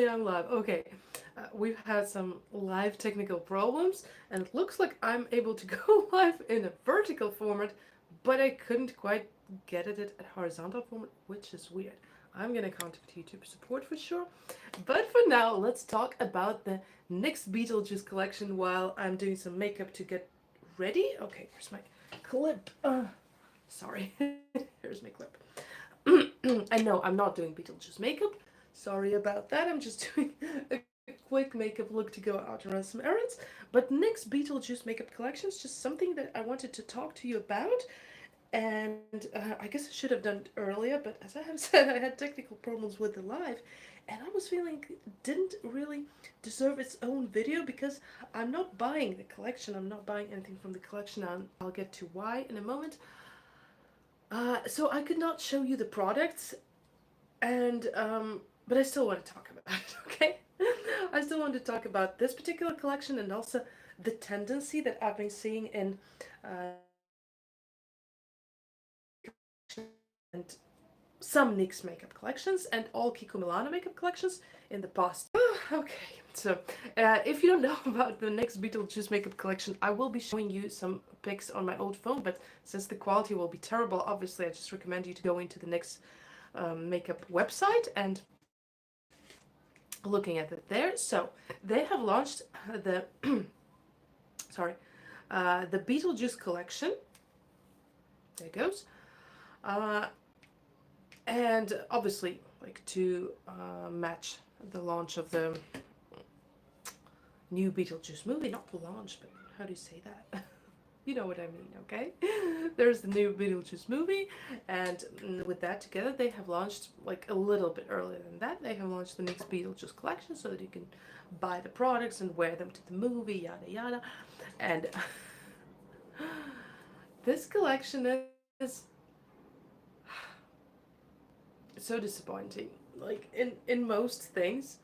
I'm live. Okay, we've had some live technical problems, and it looks like I'm able to go live in a vertical format, but I couldn't quite get it at horizontal format, which is weird. I'm gonna contact YouTube support for sure. But for now, let's talk about the NYX Beetlejuice collection while I'm doing some makeup to get ready. Okay, here's my clip. Sorry, here's my clip. I know I'm not doing Beetlejuice makeup. Sorry about that. I'm just doing a quick makeup look to go out and run some errands. But NYX Beetlejuice makeup collection is just something that I wanted to talk to you about. And I guess I should have done it earlier, but as I have said, I had technical problems with the live, and I was feeling it didn't really deserve its own video because I'm not buying the collection. I'm not buying anything from the collection. I'll get to why in a moment. So I could not show you the products, and but I still want to talk about it. Okay, I still want to talk about this particular collection and also the tendency that I've been seeing in and some NYX makeup collections and all Kiko Milano makeup collections in the past. Okay, so if you don't know about the NYX Beetlejuice makeup collection, I will be showing you some pics on my old phone, but since the quality will be terrible, obviously I just recommend you to go into the NYX makeup website and looking at it there. So they have launched the sorry the Beetlejuice collection. There it goes. Uh, and obviously, like to match the launch of the new Beetlejuice movie, not the launch, but how do you say that? You know what I mean, okay? There's the new Beetlejuice movie, and with that together, they have launched, like a little bit earlier than that, they have launched the NYX Beetlejuice collection so that you can buy the products and wear them to the movie, yada yada. And this collection is so disappointing, like in most things.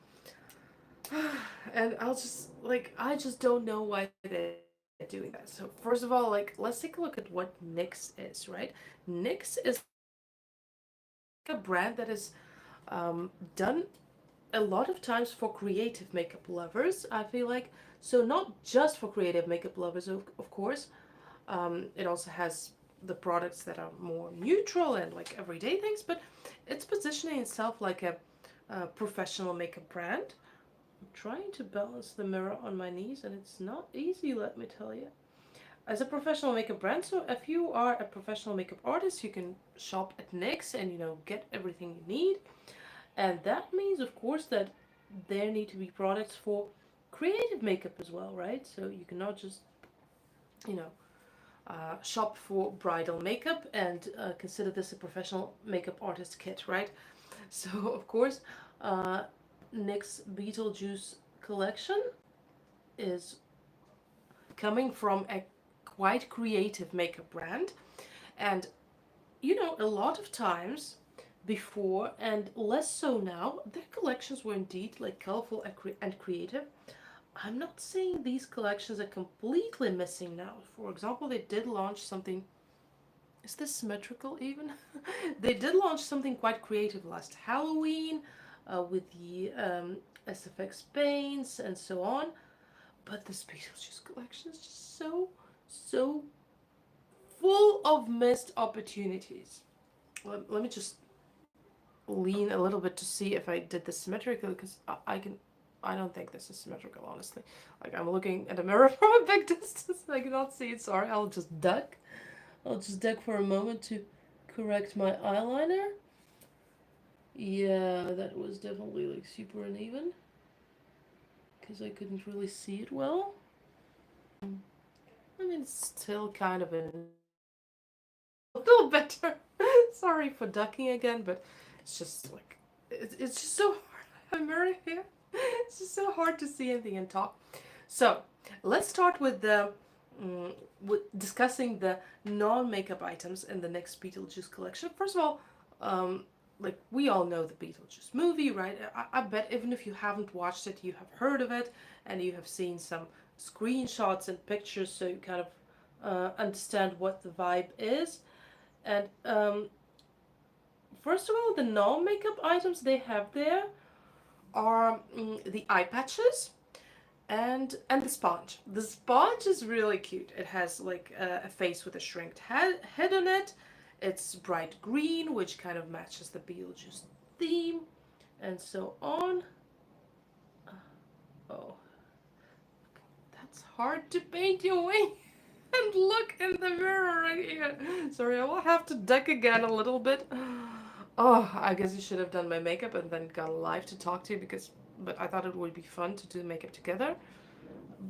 And I just don't know why they're doing that. So first of all, like let's take a look at what NYX is, right? NYX is a brand that is done a lot of times for creative makeup lovers, I feel like. So not just for creative makeup lovers, of course. It also has the products that are more neutral and like everyday things, but it's positioning itself like a professional makeup brand. I'm trying to balance the mirror on my knees, and it's not easy, let me tell you. As a professional makeup brand, so if you are a professional makeup artist, you can shop at NYX and get everything you need. And that means, of course, that there need to be products for creative makeup as well, right? So you cannot just, you know, shop for bridal makeup and consider this a professional makeup artist kit, right? So, of course, uh, NYX Beetlejuice collection is coming from a quite creative makeup brand. And, a lot of times before, and less so now, their collections were indeed like colorful and creative. I'm not saying these collections are completely missing now. For example, they did launch something. Is this symmetrical even? They did launch something quite creative last Halloween with the SFX paints and so on. But this Beetlejuice collection is just so full of missed opportunities. Let me just lean a little bit to see if I did this symmetrically because I don't think this is symmetrical, honestly. Like, I'm looking at a mirror from a big distance and I cannot see it. Sorry, I'll just duck. I'll just duck for a moment to correct my eyeliner. Yeah, that was definitely like super uneven because I couldn't really see it well. I mean, it's still kind of a little better. Sorry for ducking again, but it's just like it's just so hard. I'm mirror here. It's just so hard to see anything and talk. So let's start with the with discussing the non-makeup items in the NYX Beetlejuice collection. First of all, like we all know the Beetlejuice movie, right? I bet even if you haven't watched it, you have heard of it and you have seen some screenshots and pictures, so you kind of understand what the vibe is. And first of all, the non-makeup items they have there are the eye patches and the sponge. The sponge is really cute. It has like a face with a shrinked head on it. It's bright green, which kind of matches the Beetlejuice theme, and so on. Oh, that's hard to paint your way. And look in the mirror right here. Sorry, I will have to duck again a little bit. Oh, I guess you should have done my makeup and then gone live to talk to you but I thought it would be fun to do makeup together.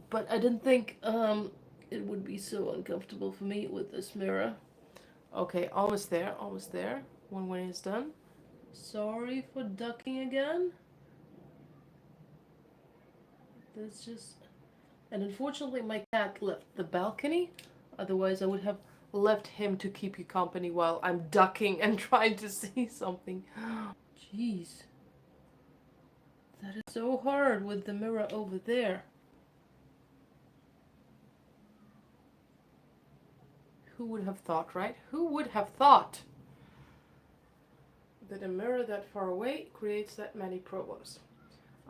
But I didn't think it would be so uncomfortable for me with this mirror. Okay, almost there, almost there. One way is done. Sorry for ducking again. There's just... And unfortunately my cat left the balcony. Otherwise I would have left him to keep you company while I'm ducking and trying to see something. Jeez. That is so hard with the mirror over there. Who would have thought, right? Who would have thought that a mirror that far away creates that many problems?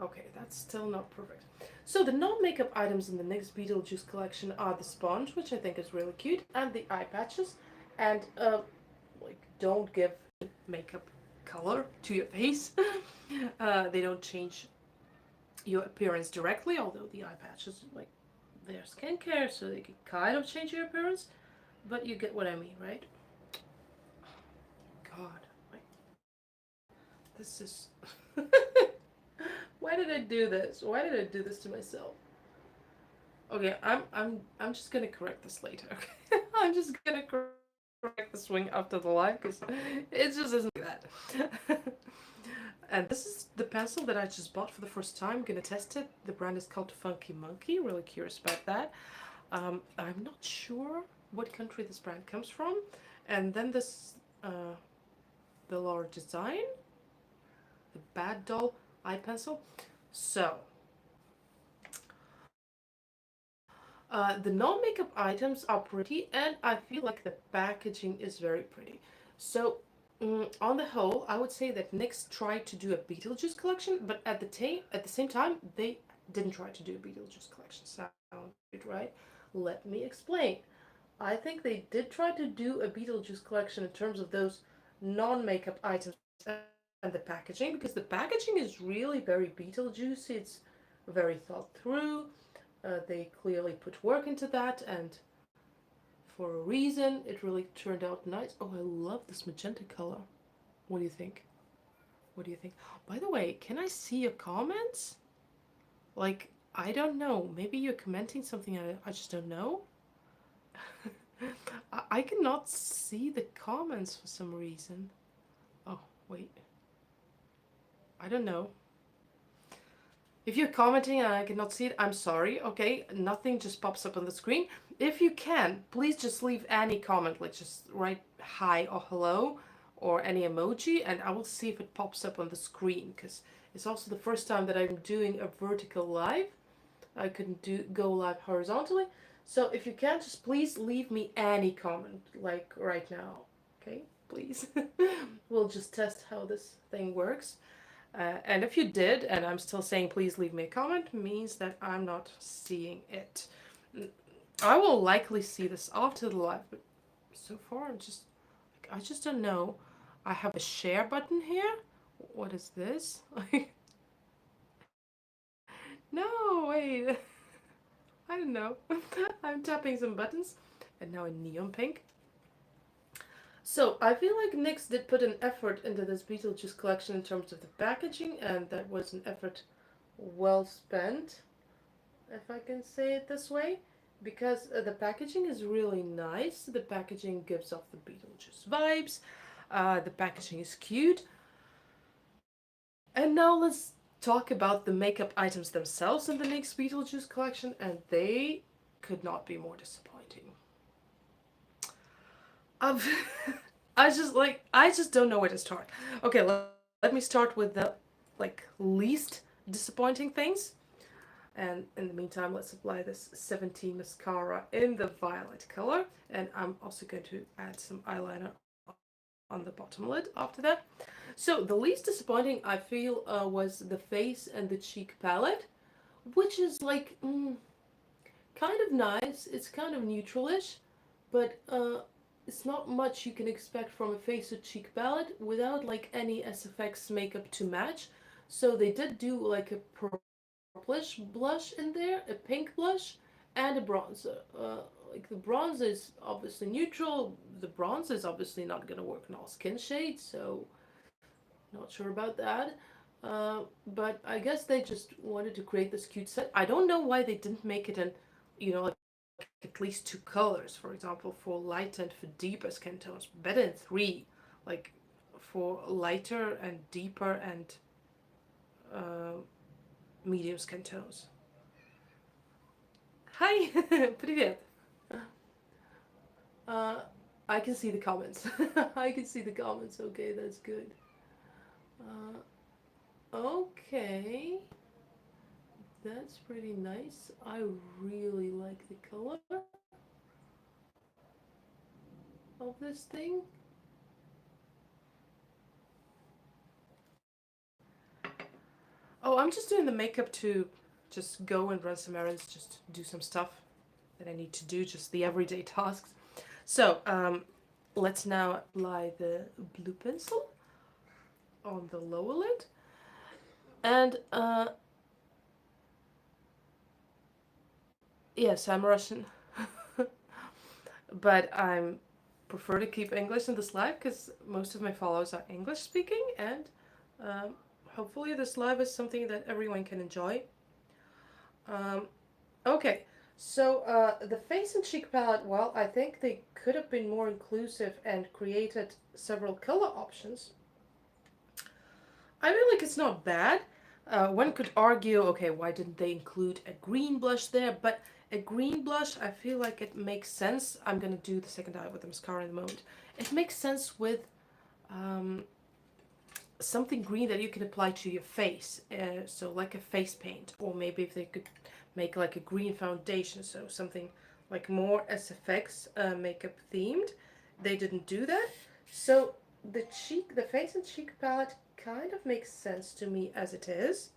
Okay, that's still not perfect. So the non-makeup items in the NYX Beetlejuice collection are the sponge, which I think is really cute, and the eye patches. And like, don't give makeup color to your face. They don't change your appearance directly, although the eye patches, like, they're skincare, so they can kind of change your appearance. But you get what I mean, right? God, like, this is... Why did I do this? Why did I do this to myself? Okay, I'm just gonna correct this later. Okay? I'm just gonna correct the swing after the live because it just isn't that. And this is the pencil that I just bought for the first time. I'm gonna test it. The brand is called Funky Monkey. Really curious about that. I'm not sure what country this brand comes from. And then this Bellor design, the Bad Doll eye pencil. So, the non-makeup items are pretty, and I feel like the packaging is very pretty. So, on the whole, I would say that NYX tried to do a Beetlejuice collection, but at the same time, they didn't try to do a Beetlejuice collection. Sound right? Let me explain. I think they did try to do a Beetlejuice collection in terms of those non-makeup items and the packaging, because the packaging is really very Beetlejuicy. It's very thought through. They clearly put work into that, and for a reason, it really turned out nice. Oh, I love this magenta color. What do you think? What do you think? By the way, can I see your comments? Like, I don't know. Maybe you're commenting something I just don't know. I cannot see the comments for some reason. Oh, wait. I don't know. If you're commenting and I cannot see it, I'm sorry, okay? Nothing just pops up on the screen. If you can, please just leave any comment, like just write hi or hello or any emoji, and I will see if it pops up on the screen, because it's also the first time that I'm doing a vertical live. I couldn't go live horizontally. So if you can, just please leave me any comment, like right now, okay? Please. We'll just test how this thing works. And if you did, and I'm still saying please leave me a comment, means that I'm not seeing it. I will likely see this after the live, but so far I just don't know. I have a share button here. What is this? No, wait. I don't know. I'm tapping some buttons, and now in neon pink. So I feel like NYX did put an effort into this Beetlejuice collection in terms of the packaging, and that was an effort well spent, if I can say it this way, because the packaging is really nice. The packaging gives off the Beetlejuice vibes. The packaging is cute. And now let's talk about the makeup items themselves in the NYX Beetlejuice collection, and they could not be more disappointing. I just don't know where to start. Okay, let me start with the least disappointing things. And in the meantime, let's apply this 17 mascara in the violet color. And I'm also going to add some eyeliner on the bottom lid after that. So the least disappointing I feel was the face and the cheek palette, which is like kind of nice. It's kind of neutralish, but it's not much you can expect from a face or cheek palette without like any SFX makeup to match. So they did do like a purplish blush in there, a pink blush, and a bronzer. Like the bronzer is obviously neutral. The bronzer is obviously not gonna work in all skin shades, so not sure about that. But I guess they just wanted to create this cute set. I don't know why they didn't make it in, like at least two colors, for example, for light and for deeper skin tones. Better in three, like for lighter and deeper and uh, medium skin tones. Hi, привет. Uh, I can see the comments. I can see the comments. Okay, that's good. Okay. That's pretty nice. I really like the color of this thing. Oh, I'm just doing the makeup to just go and run some errands, just do some stuff that I need to do, just the everyday tasks. So, let's now apply the blue pencil on the lower lid. And, yes, I'm Russian. But I prefer to keep English in this live because most of my followers are English speaking, and hopefully this live is something that everyone can enjoy. Okay, so the face and cheek palette, well, I think they could have been more inclusive and created several color options. I feel like it's not bad. One could argue, okay, why didn't they include a green blush there? But a green blush, I feel like it makes sense. I'm gonna do the second eye with the mascara in the moment. It makes sense with something green that you can apply to your face. So like a face paint, or maybe if they could make like a green foundation, so something like more SFX makeup themed. They didn't do that. So the face and cheek palette kind of makes sense to me as it is.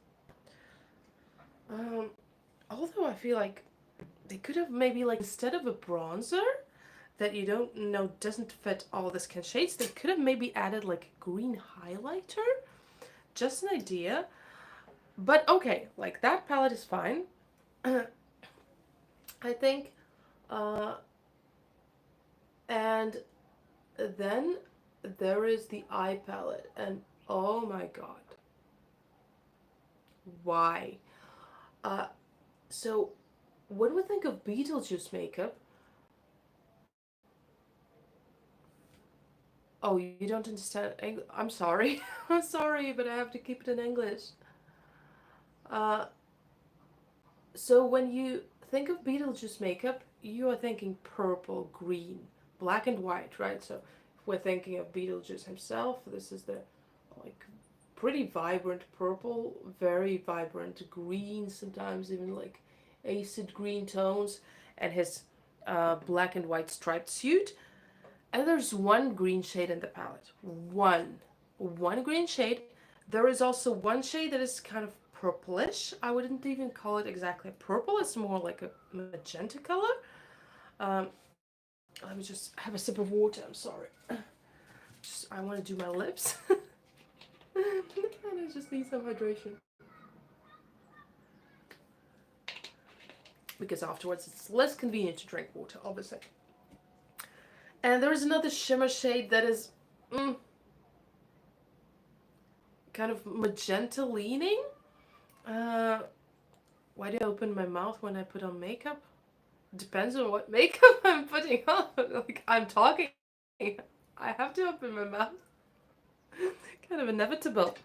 Although I feel like they could have maybe like instead of a bronzer that you don't know doesn't fit all the skin shades, they could have maybe added like a green highlighter. Just an idea. But okay, like that palette is fine. I think. And then there is the eye palette, and oh my god. Why? So when we think of Beetlejuice makeup, oh, you don't understand English? I'm sorry. I'm sorry, but I have to keep it in English. Uh, so when you think of Beetlejuice makeup, you are thinking purple, green, black and white, right? So if we're thinking of Beetlejuice himself, this is the like pretty vibrant purple, very vibrant green, sometimes even like acid green tones, and his black and white striped suit. And there's one green shade in the palette. One green shade. There is also one shade that is kind of purplish. I wouldn't even call it exactly purple. It's more like a magenta color. Um, Let me just have a sip of water. I'm sorry. I want to do my lips. And I just need some hydration. Because afterwards it's less convenient to drink water, obviously. And there is another shimmer shade that is kind of magenta leaning. Why do I open my mouth when I put on makeup? Depends on what makeup I'm putting on. Like, I'm talking. I have to open my mouth. Kind of inevitable.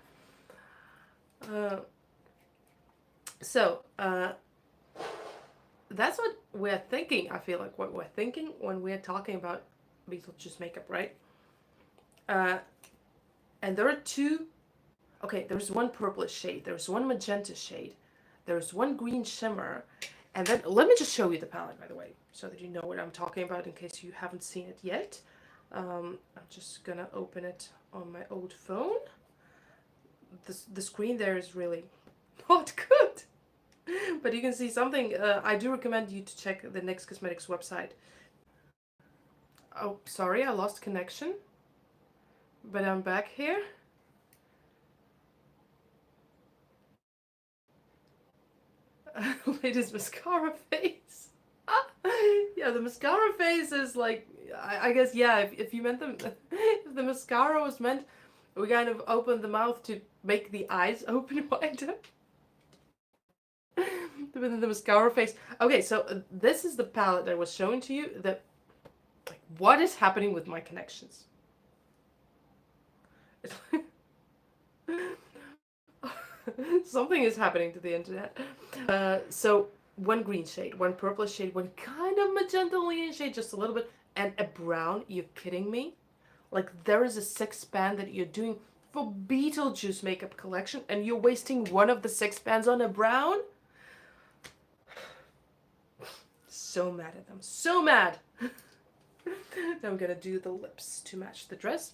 So, that's what we're thinking. I feel like what we're thinking when we're talking about Beetlejuice makeup, right? And there are two. Okay, there's one purplish shade, there's one magenta shade, there's one green shimmer, and then let me just show you the palette, by the way, so that you know what I'm talking about in case you haven't seen it yet. I'm just gonna open it on my old phone. The screen there is really not good. But you can see something. I do recommend you to check the NYX Cosmetics website. Oh, sorry, I lost connection. But I'm back here. Latest mascara face. Yeah, the mascara face is like, I guess, yeah, if you meant them, if the mascara was meant, we kind of opened the mouth to make the eyes open wider. With the mascara face. Okay, so this is the palette that I was showing to you. That, like, what is happening with my connections? Something is happening to the internet. So one green shade, one purple shade, one kind of magenta leaning shade, just a little bit, and a brown. You're kidding me? Like, there is a 6-pan that you're doing for Beetlejuice makeup collection, and you're wasting one of the 6-pans on a brown? So mad at them. So mad! Now I'm gonna do the lips to match the dress.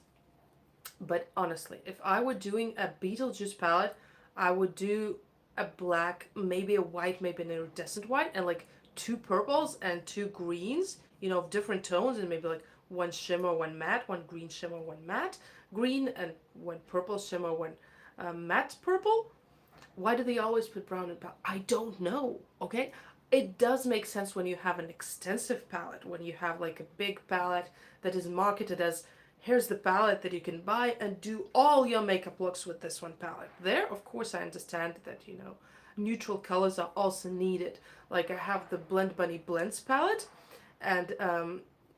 But honestly, if I were doing a Beetlejuice palette, I would do a black, maybe a white, maybe an iridescent white, and like 2 purples and 2 greens, you know, of different tones, and maybe like 1 shimmer, 1 matte, 1 green shimmer, 1 matte green, and 1 purple shimmer, 1 matte purple. Why do they always put brown in palette? I don't know, okay? It does make sense when you have an extensive palette, when you have like a big palette that is marketed as, here's the palette that you can buy and do all your makeup looks with this one palette. There, of course, I understand that, you know, neutral colors are also needed. Like, I have the Blend Bunny Blends palette, and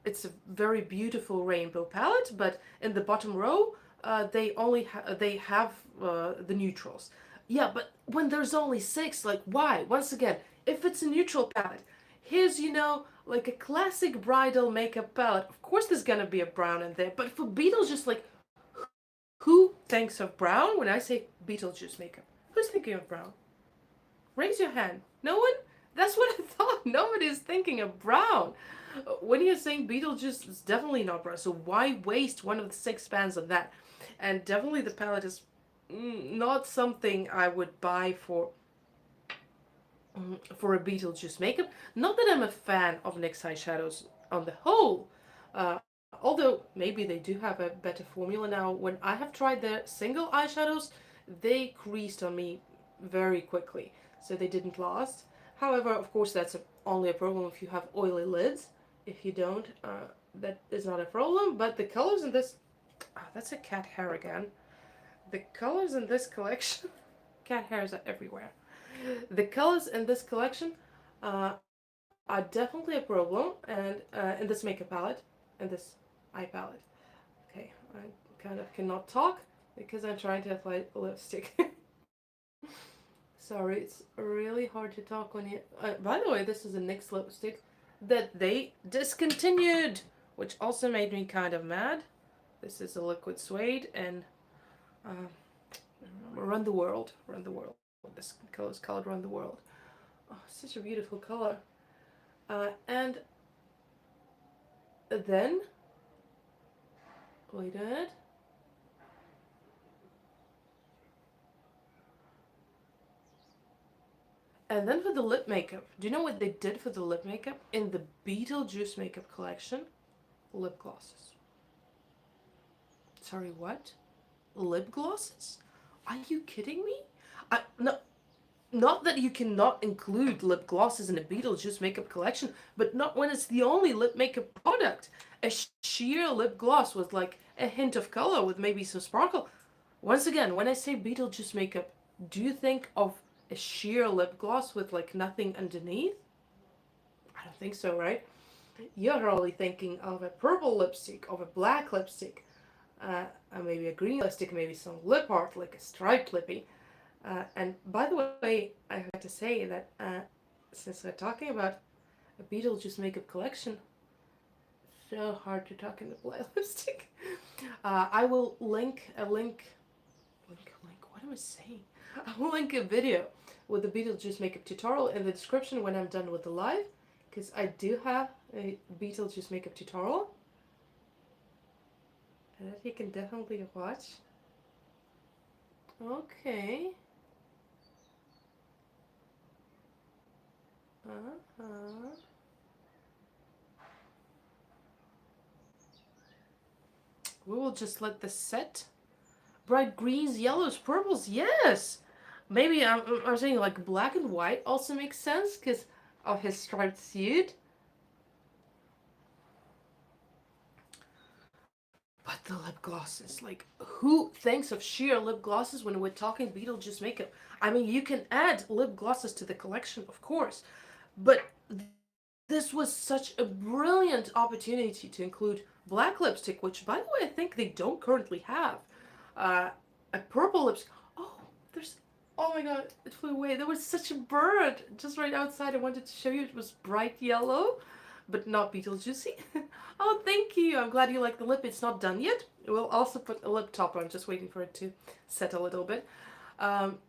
it's a very beautiful rainbow palette, but in the bottom row, they have the neutrals. Yeah, but when there's only 6, like, why? Once again, if it's a neutral palette, here's, you know, like a classic bridal makeup palette. Of course there's gonna be a brown in there, but for Beetlejuice, like, who thinks of brown when I say Beetlejuice makeup? Who's thinking of brown? Raise your hand. No one? That's what I thought. Nobody's thinking of brown. When you're saying Beetlejuice, it's definitely not brown. So why waste one of the 6 pans on that? And definitely the palette is not something I would buy for a Beetlejuice makeup. Not that I'm a fan of NYX eyeshadows on the whole, uh, although maybe they do have a better formula now. When I have tried their single eyeshadows, they creased on me very quickly, so they didn't last. However, of course, that's only a problem if you have oily lids. If you don't, that is not a problem. But the colors in this, that's a cat hair again. The colors in this collection, cat hairs are everywhere. The colors in this collection are definitely a problem, and in this makeup palette, in this eye palette. Okay, I kind of cannot talk because I'm trying to apply lipstick. Sorry, it's really hard to talk when you... by the way, this is a NYX lipstick that they discontinued, which also made me kind of mad. This is a liquid suede, and Run the World. Run the World. This color is called Run the World. Oh, such a beautiful color. And then, wait a minute. And then for the lip makeup, do you know what they did for the lip makeup? In the Beetlejuice makeup collection, lip glosses. Sorry, what? Lip glosses? Are you kidding me? No, not that you cannot include lip glosses in a Beetlejuice makeup collection, but not when it's the only lip makeup product. A sheer lip gloss with like a hint of color with maybe some sparkle. Once again, when I say Beetlejuice makeup, do you think of a sheer lip gloss with like nothing underneath? I don't think so, right? You're probably thinking of a purple lipstick, of a black lipstick, maybe a green lipstick, maybe some lip art, like a striped lippy. And by the way, I have to say that since we're talking about a Beetlejuice makeup collection, so hard to talk in the black lipstick. I will link, what am I saying? I will link a video with the Beetlejuice makeup tutorial in the description when I'm done with the live, because I do have a Beetlejuice makeup tutorial. that you can definitely watch. Okay. Uh-huh. We will just let this set. Bright greens, yellows, purples, yes! Maybe I'm saying like black and white also makes sense because of his striped suit. But the lip glosses, like, who thinks of sheer lip glosses when we're talking Beetlejuice makeup? I mean, you can add lip glosses to the collection, of course, but this was such a brilliant opportunity to include black lipstick, which, by the way, I think they don't currently have. Uh, a purple lipstick. Oh, there's. Oh my god, it flew away. There was such a bird just right outside. I wanted to show you. It was bright yellow, but not Beetlejuicy. Oh, thank you. I'm glad you like the lip. It's not done yet. We'll also put a lip topper. I'm just waiting for it to set a little bit. Um,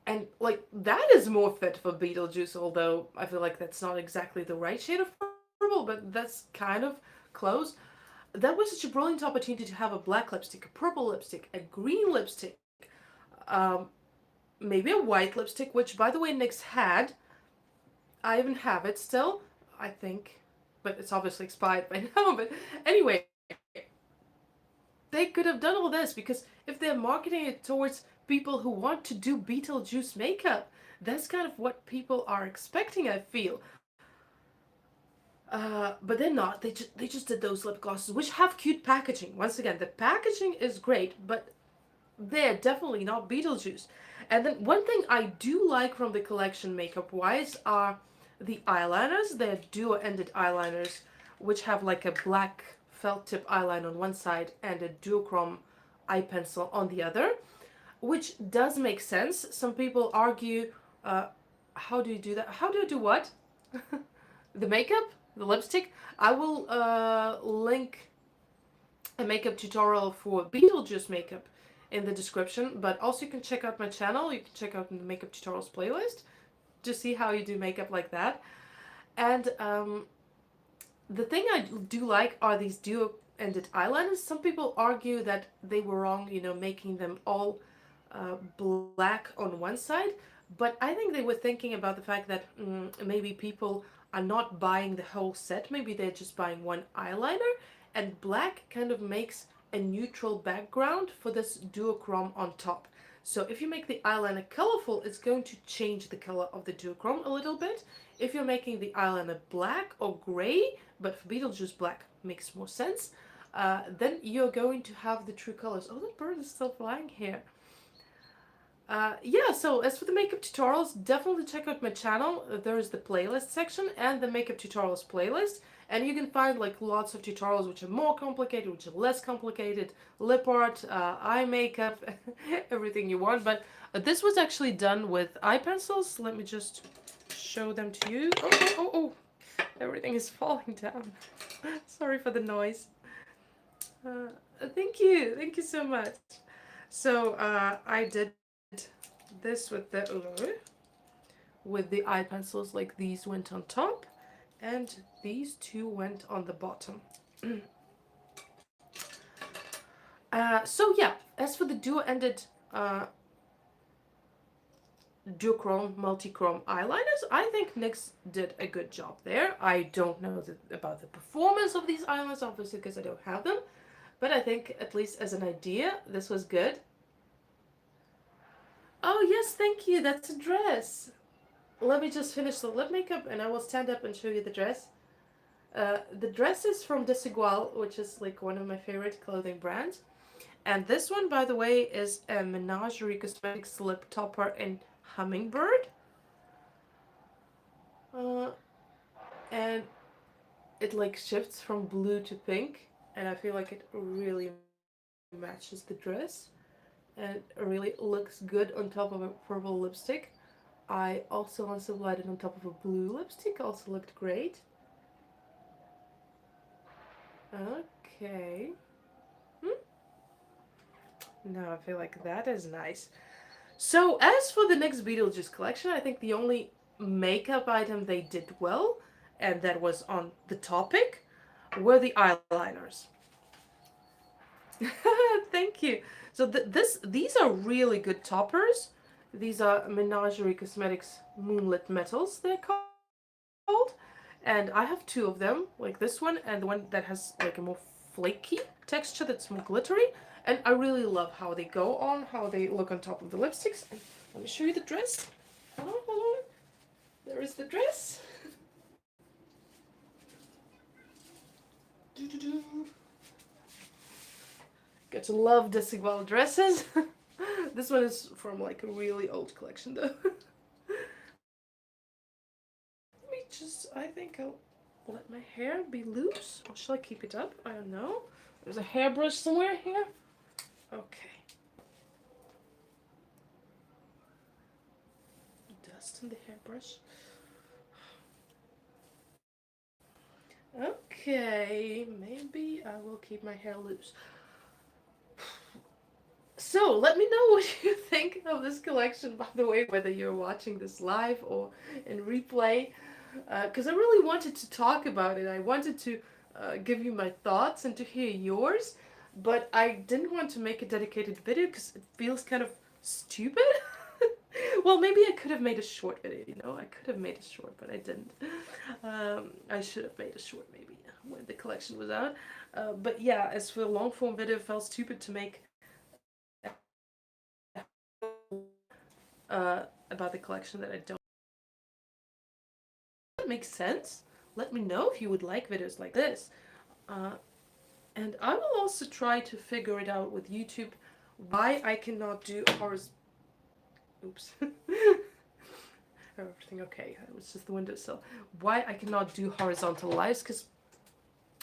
and like that is more fit for Beetlejuice, although I feel like that's not exactly the right shade of purple, but that's kind of close. That was such a brilliant opportunity to have a black lipstick, a purple lipstick, a green lipstick, um, maybe a white lipstick, which by the way NYX had. I even have it still, I think, but it's obviously expired by now. But anyway, they could have done all this because if they're marketing it towards people who want to do Beetlejuice makeup, that's kind of what people are expecting, I feel. But they're not. They just did those lip glosses, which have cute packaging. Once again, the packaging is great, but they're definitely not Beetlejuice. And then one thing I do like from the collection makeup wise are the eyeliners. They're duo-ended eyeliners, which have like a black felt tip eyeliner on one side and a duochrome eye pencil on the other, which does make sense. Some people argue, how do you do that? How do you do what? The makeup? The lipstick? I will link a makeup tutorial for Beetlejuice makeup in the description, but also you can check out my channel. You can check out the makeup tutorials playlist to see how you do makeup like that. And the thing I do like are these duo-ended eyeliners. Some people argue that they were wrong, you know, making them all black on one side, but I think they were thinking about the fact that maybe people are not buying the whole set. Maybe they're just buying one eyeliner, and black kind of makes a neutral background for this duochrome on top. So if you make the eyeliner colorful, it's going to change the color of the duochrome a little bit. If you're making the eyeliner black or gray, but for Beetlejuice black makes more sense, then you're going to have the true colors. Oh, that bird is still flying here. Yeah, so as for the makeup tutorials, definitely check out my channel. There is the playlist section and the makeup tutorials playlist. And you can find like lots of tutorials which are more complicated, which are less complicated, lip art, eye makeup, everything you want. But this was actually done with eye pencils. Let me just show them to you. Oh, oh, oh, oh. Everything is falling down. Sorry for the noise. Thank you. Thank you so much. So I did this with the eye pencils, like these went on top and these two went on the bottom. So yeah, as for the duo-ended duochrome, multi-chrome eyeliners, I think NYX did a good job there. I don't know about the performance of these eyeliners, obviously, because I don't have them, but I think at least as an idea, this was good. Oh yes, thank you, that's a dress. Let me just finish the lip makeup and I will stand up and show you the dress. The dress is from Desigual, which is like one of my favorite clothing brands. And this one, by the way, is a Menagerie Cosmetics lip topper in Hummingbird. Uh, and it like shifts from blue to pink. And I feel like it really matches the dress. And it really looks good on top of a purple lipstick. I also applied it on top of a blue lipstick, also looked great. Okay. Now I feel like that is nice. So as for the NYX Beetlejuice collection, I think the only makeup item they did well, and that was on the topic, were the eyeliners. Thank you. So these are really good toppers. These are Menagerie Cosmetics Moonlit Metals, they're called. And I have two of them, like this one and the one that has like a more flaky texture that's more glittery. And I really love how they go on, how they look on top of the lipsticks. And let me show you the dress. Hold on, hold on. There is the dress. Doo-doo-doo. Got to love Desigual dresses. This one is from like a really old collection though. Let me just, I think I'll let my hair be loose. Or shall I keep it up? I don't know. There's a hairbrush somewhere here. Okay. Dust in the hairbrush. Okay, maybe I will keep my hair loose. So, let me know what you think of this collection, by the way, whether you're watching this live or in replay. Because I really wanted to talk about it. I wanted to give you my thoughts and to hear yours, but I didn't want to make a dedicated video because it feels kind of stupid. Well, maybe I could have made a short video, you know? I could have made a short, but I didn't. I should have made a short maybe when the collection was out. But yeah, as for a long form video, it felt stupid to make about the collection that I don't. That makes sense. Let me know if you would like videos like this. And I will also try to figure it out with YouTube why I cannot do oops. Everything okay. It was just the windowsill. Why I cannot do horizontal lives, because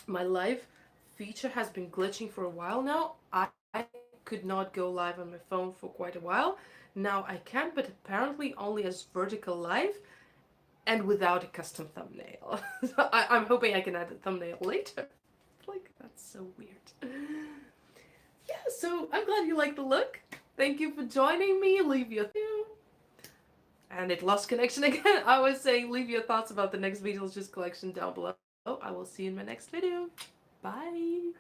my live feature has been glitching for a while now. I could not go live on my phone for quite a while. Now I can, but apparently only as vertical live and without a custom thumbnail. So I'm hoping I can add a thumbnail later. Like, that's so weird. Yeah, so I'm glad you like the look. Thank you for joining me. Leave your and it lost connection again. I was saying leave your thoughts about the Nyx Beetlejuice collection down below. I will see you in my next video. Bye.